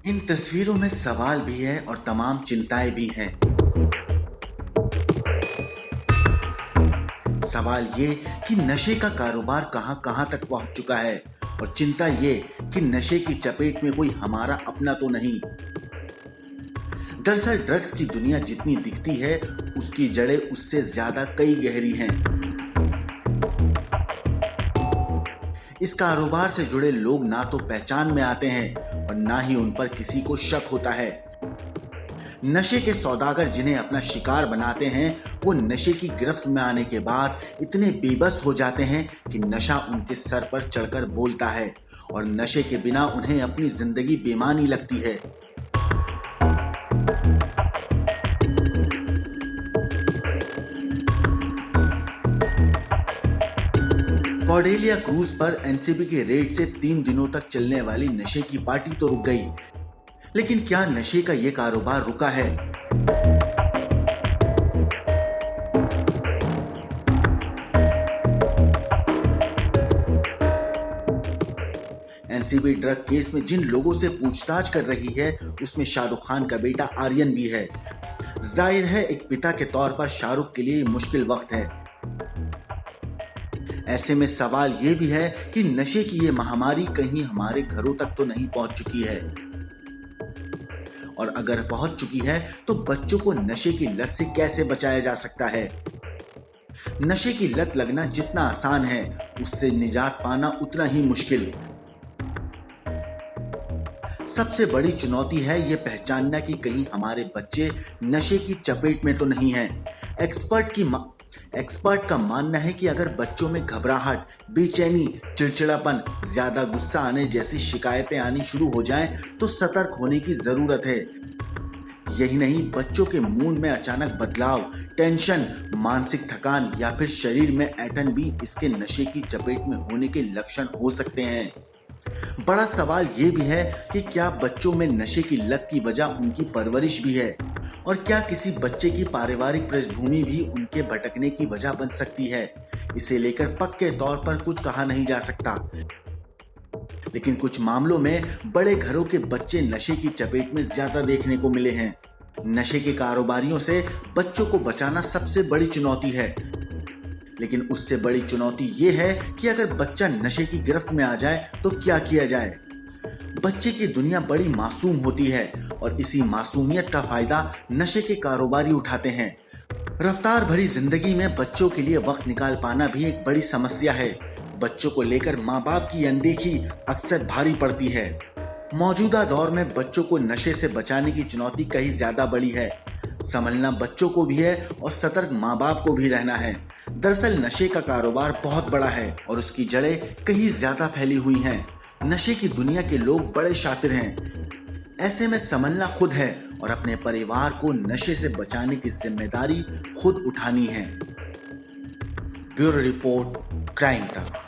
इन तस्वीरों में सवाल भी है और तमाम चिंताएं भी हैं। सवाल ये कि नशे का कारोबार कहां कहां तक पहुंच चुका है और चिंता ये कि नशे की चपेट में कोई हमारा अपना तो नहीं। दरअसल ड्रग्स की दुनिया जितनी दिखती है उसकी जड़ें उससे ज्यादा कई गहरी हैं। इस कारोबार से जुड़े लोग ना तो पहचान में आते हैं और ना ही उन पर किसी को शक होता है। नशे के सौदागर जिन्हें अपना शिकार बनाते हैं वो नशे की गिरफ्त में आने के बाद इतने बेबस हो जाते हैं कि नशा उनके सर पर चढ़कर बोलता है और नशे के बिना उन्हें अपनी जिंदगी बेमानी लगती है। कॉर्डेलिया क्रूज पर एनसीबी के रेड से 3 दिनों तक चलने वाली नशे की पार्टी तो रुक गई, लेकिन क्या नशे का यह कारोबार रुका है? एनसीबी ड्रग केस में जिन लोगों से पूछताछ कर रही है उसमें शाहरुख खान का बेटा आर्यन भी है। जाहिर है एक पिता के तौर पर शाहरुख के लिए ये मुश्किल वक्त है। ऐसे में सवाल ये भी है कि नशे की ये महामारी कहीं हमारे घरों तक तो नहीं पहुंच चुकी है, और अगर पहुंच चुकी है तो बच्चों को नशे की लत से कैसे बचाया जा सकता है? नशे की लत लगना जितना आसान है उससे निजात पाना उतना ही मुश्किल। सबसे बड़ी चुनौती है ये पहचानना कि कहीं हमारे बच्चे नशे की चपेट में तो नहीं हैं। एक्सपर्ट का मानना है कि अगर बच्चों में घबराहट, बेचैनी, चिड़चिड़ापन, ज्यादा गुस्सा आने जैसी शिकायतें आनी शुरू हो जाएं, तो सतर्क होने की जरूरत है। यही नहीं, बच्चों के मूड में अचानक बदलाव, टेंशन, मानसिक थकान या फिर शरीर में ऐंठन भी इसके नशे की चपेट में होने के लक्षण हो सकते हैं। बड़ा सवाल ये भी है कि क्या बच्चों में नशे की लत की वजह उनकी परवरिश भी है, और क्या किसी बच्चे की पारिवारिक पृष्ठभूमि भी उनके भटकने की वजह बन सकती है। इसे लेकर पक्के तौर पर कुछ कहा नहीं जा सकता, लेकिन कुछ मामलों में बड़े घरों के बच्चे नशे की चपेट में ज्यादा देखने को मिले हैं। नशे के कारोबारियों से बच्चों को बचाना सबसे बड़ी चुनौती है, लेकिन उससे बड़ी चुनौती ये है कि अगर बच्चा नशे की गिरफ्त में आ जाए तो क्या किया जाए। बच्चे की दुनिया बड़ी मासूम होती है और इसी मासूमियत का फायदा नशे के कारोबारी उठाते हैं। रफ्तार भरी जिंदगी में बच्चों के लिए वक्त निकाल पाना भी एक बड़ी समस्या है। बच्चों को लेकर माँ बाप की अनदेखी अक्सर भारी पड़ती है। मौजूदा दौर में बच्चों को नशे से बचाने की चुनौती कहीं ज्यादा बड़ी है। संभलना बच्चों को भी है और सतर्क माँ बाप को भी रहना है। दरअसल नशे का कारोबार बहुत बड़ा है और उसकी जड़ें कहीं ज्यादा फैली हुई हैं। नशे की दुनिया के लोग बड़े शातिर हैं। ऐसे में संभलना खुद है और अपने परिवार को नशे से बचाने की जिम्मेदारी खुद उठानी है। ब्यूरो रिपोर्ट, क्राइम तक।